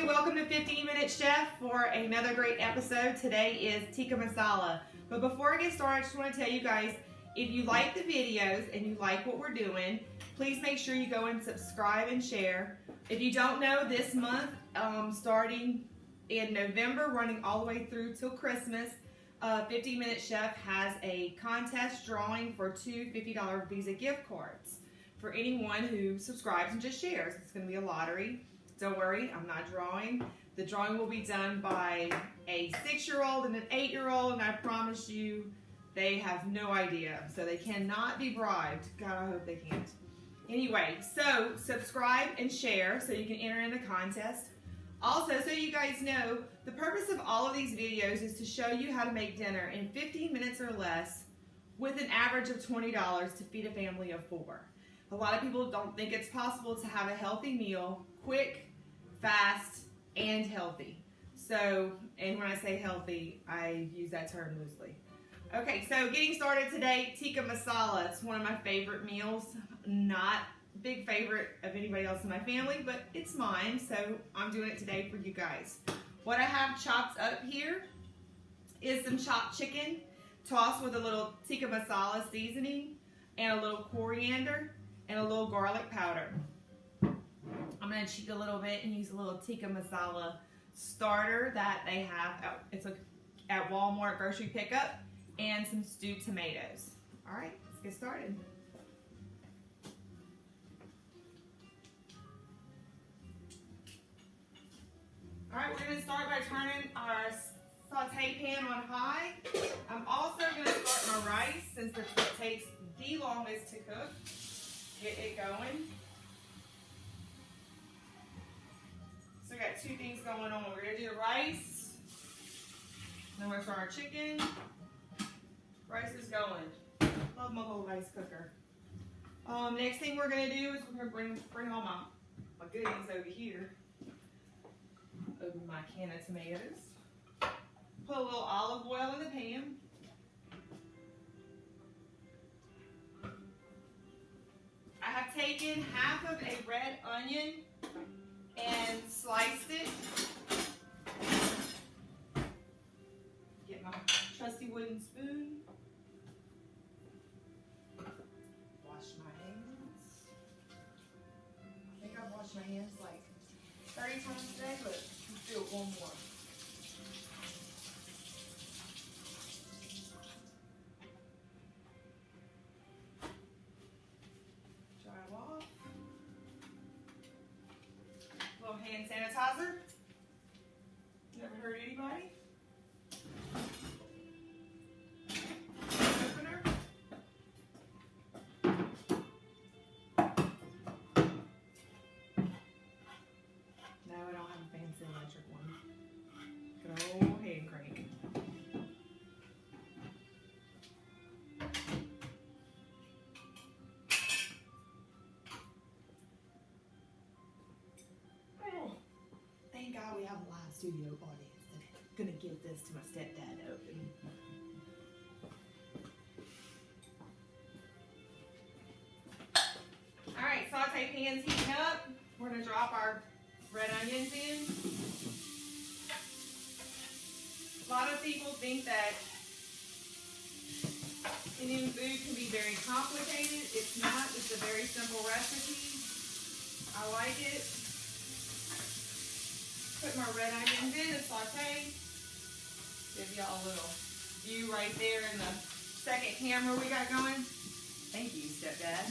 Hey, welcome to 15 Minute Chef for another great episode. Today is Tikka Masala. But before I get started, I just want to tell you guys, if you like the videos and you like what we're doing, please make sure you go and subscribe and share. If you don't know, this month, starting in November, running all the way through till Christmas, 15 Minute Chef has a contest drawing for two $50 Visa gift cards for anyone who subscribes and just shares. It's going to be a lottery. Don't worry, I'm not drawing. The drawing will be done by a 6-year-old and an 8-year-old, and I promise you they have no idea. So they cannot be bribed. God, I hope they can't. Anyway, so subscribe and share so you can enter in the contest. Also, so you guys know, the purpose of all of these videos is to show you how to make dinner in 15 minutes or less with an average of $20 to feed a family of 4. A lot of people don't think it's possible to have a healthy meal, quick, fast, and healthy. So, and when I say healthy, I use that term loosely. Okay, so getting started today, Tikka Masala. It's one of my favorite meals. Not a big favorite of anybody else in my family, but it's mine, so I'm doing it today for you guys. What I have chopped up here is some chopped chicken, tossed with a little Tikka Masala seasoning, and a little coriander, and a little garlic powder. I'm going to cheat a little bit and use a little Tikka Masala starter that they have. At Walmart grocery pickup, and some stewed tomatoes. All right, let's get started. All right, we're going to start by turning our saute pan on high. I'm also going to start my rice since it takes the longest to cook. Get it going. So we got two things going on. We're going to do the rice, then we're going to start our chicken. Rice is going. Love my little rice cooker. Next thing we're going to do is we're going to bring all my goodies over here. Open my can of tomatoes. Put a little olive oil in the pan. I have taken half of a red onion and sliced it. Get my trusty wooden spoon. Wash my hands. I think I've washed my hands like 30 times today, but let's do it one more. Hand sanitizer. Never hurt anybody. Opener. No, I don't have a fancy electric one. Good old hand crank. Thank God we have a live studio audience today. I'm gonna give this to my stepdad to open. All right, saute pan's heating up. We're gonna drop our red onions in. A lot of people think that Indian food can be very complicated. It's not. It's a very simple recipe. I like it. Put my red onions in and saute. Give y'all a little view right there in the second camera we got going. Thank you, stepdad.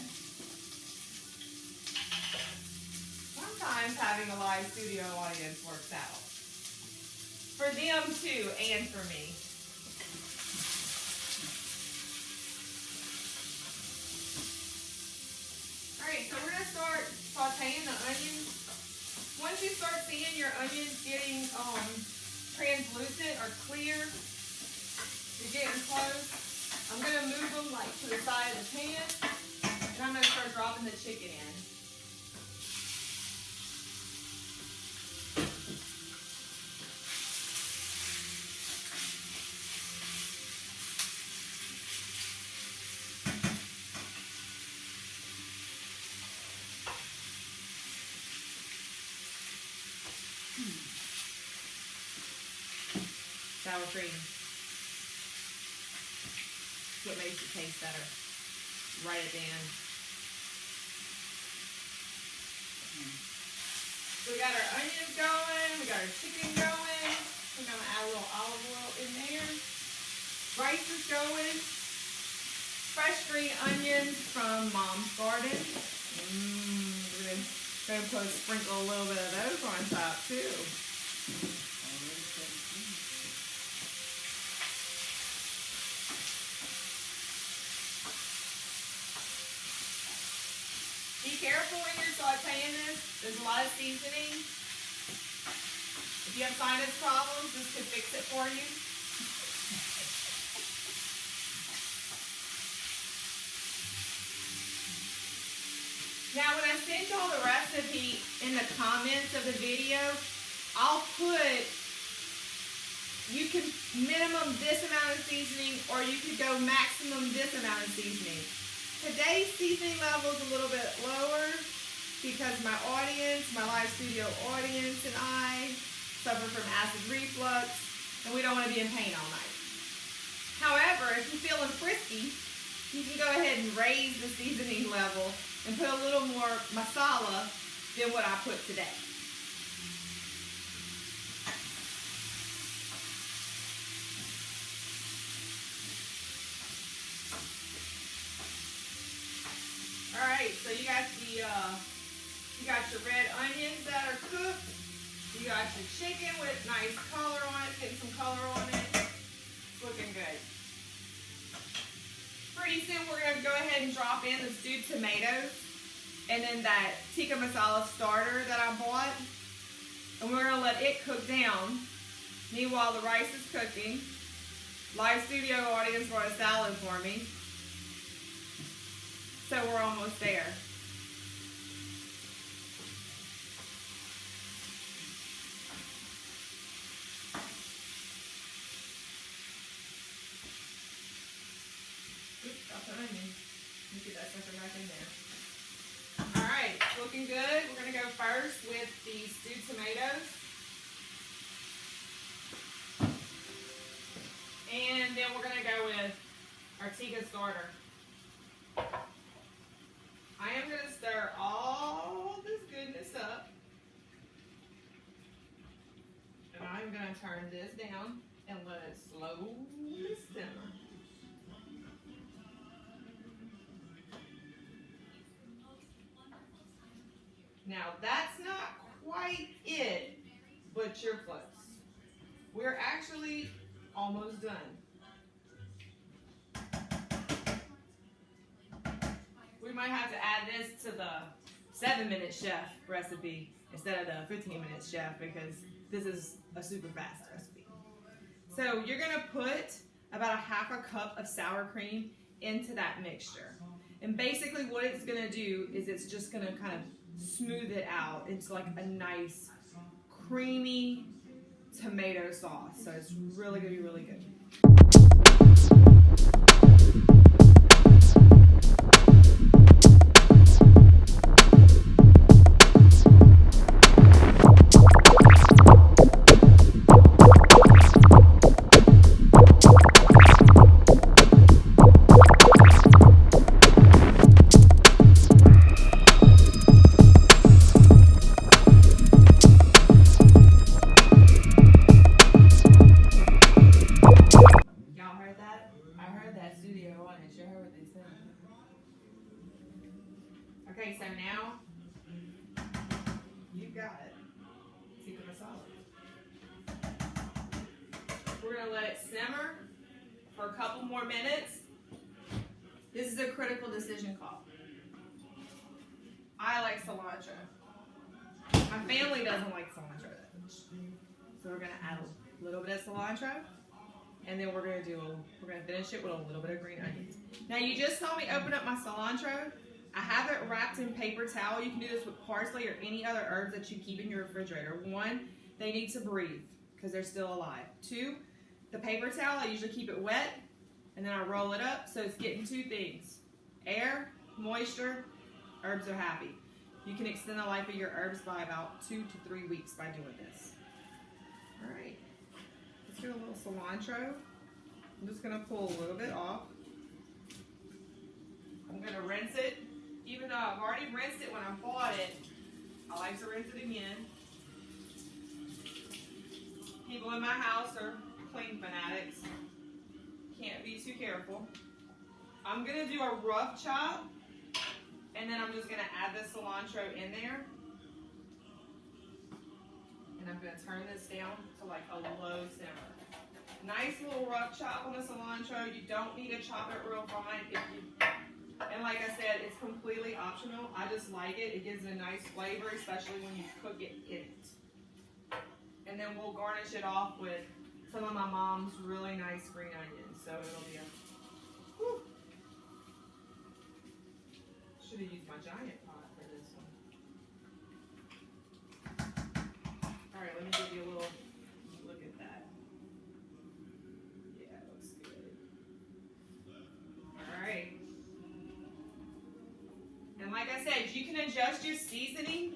Sometimes having a live studio audience works out. For them too, and for me. Alright, so we're going to start sauteing the onions. Once you start seeing your onions getting translucent or clear, you're getting close, I'm going to move them like to the side of the pan, and I'm going to start dropping the chicken in. Sour cream. That's what makes it taste better. Right at the end. So we got our onions going, we got our chicken going. We're gonna add a little olive oil in there. Rice is going. Fresh green onions from Mom's garden. We're gonna put sprinkle a little bit of those on top too. Be careful when you're sauteing this. There's a lot of seasoning. If you have sinus problems, this could fix it for you. Now, when I send y'all the recipe in the comments of the video, I'll put, you can minimum this amount of seasoning, or you could go maximum this amount of seasoning. Today's seasoning level is a little bit lower because my audience, my live studio audience and I suffer from acid reflux, and we don't want to be in pain all night. However, if you're feeling frisky, you can go ahead and raise the seasoning level and put a little more masala than what I put today. All right, so you got your red onions that are cooked. You got your chicken with nice color on it, getting some color on it. It's looking good. Pretty soon we're going to go ahead and drop in the stewed tomatoes and then that tikka masala starter that I bought. And we're going to let it cook down. Meanwhile, the rice is cooking. Live studio audience brought a salad for me. So we're almost there. Oops, got the onion. Let me get that sucker back in there. Alright, it's looking good. We're going to go first with the stewed tomatoes. And then we're going to go with our tikka starter. I am going to stir all this goodness up. And I'm going to turn this down and let it slowly simmer. Now that's not quite it, but you're close. We're actually almost done. We might have to add this to the 7-minute chef recipe instead of the 15-minute chef because this is a super fast recipe. So you're gonna put about a ½ cup of sour cream into that mixture. And basically what it's gonna do is it's just gonna kind of smooth it out into like a nice creamy tomato sauce. So it's really gonna be really good. Okay, so now you've got it. Tikka Masala. We're going to let it simmer for a couple more minutes. This is a critical decision call. I like cilantro. My family doesn't like cilantro that much. So we're going to add a little bit of cilantro. And then we're going to finish it with a little bit of green onions. Now you just saw me open up my cilantro. I have it wrapped in paper towel. You can do this with parsley or any other herbs that you keep in your refrigerator. 1, they need to breathe because they're still alive. 2, the paper towel, I usually keep it wet and then I roll it up so it's getting 2 things. Air, moisture, herbs are happy. You can extend the life of your herbs by about 2 to 3 weeks by doing this. Get a little cilantro. I'm just gonna pull a little bit off. I'm gonna rinse it. Even though I've already rinsed it when I bought it, I like to rinse it again. People in my house are clean fanatics. Can't be too careful. I'm gonna do a rough chop, and then I'm just gonna add the cilantro in there. And I'm gonna turn this down to like a low simmer. Nice little rough chop on the cilantro. You don't need to chop it real fine. And like I said, it's completely optional. I just like it. It gives it a nice flavor, especially when you cook it in it. And then we'll garnish it off with some of my mom's really nice green onions. So it'll be a, whew. Should have used my giant pot for this one. All right, let me give you a little look at that. Yeah, it looks good. All right. And like I said, you can adjust your seasoning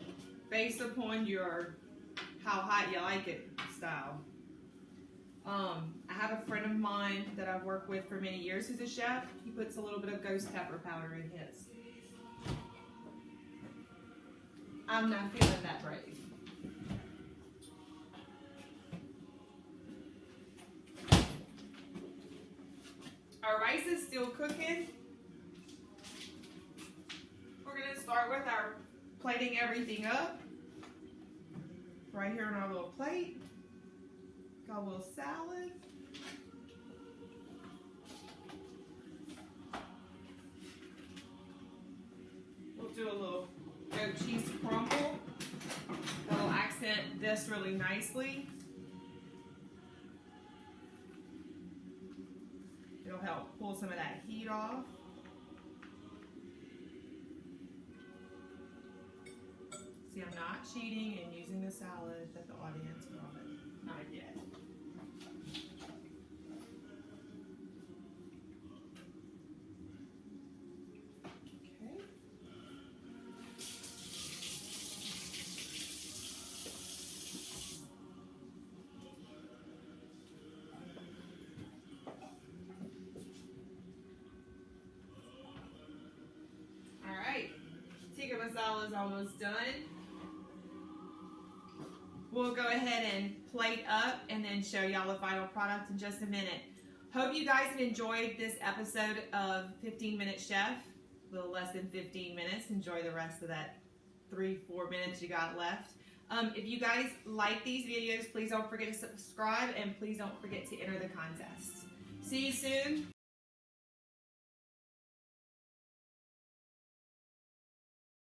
based upon your how hot you like it style. I have a friend of mine that I've worked with for many years who's a chef. He puts a little bit of ghost pepper powder in his. I'm not feeling that brave. Our rice is still cooking. We're going to start with our plating everything up. Right here on our little plate. Got a little salad. We'll do a little goat cheese crumble. That'll accent this really nicely. It'll help pull some of that heat off. See, I'm not cheating and using the salad that the audience wanted. Not yet. Okay. All right. Tikka masala is almost done. We'll go ahead and plate up and then show y'all the final product in just a minute. Hope you guys have enjoyed this episode of 15-Minute Chef. A little less than 15 minutes. Enjoy the rest of that 3-4 minutes you got left. If you guys like these videos, please don't forget to subscribe and please don't forget to enter the contest. See you soon.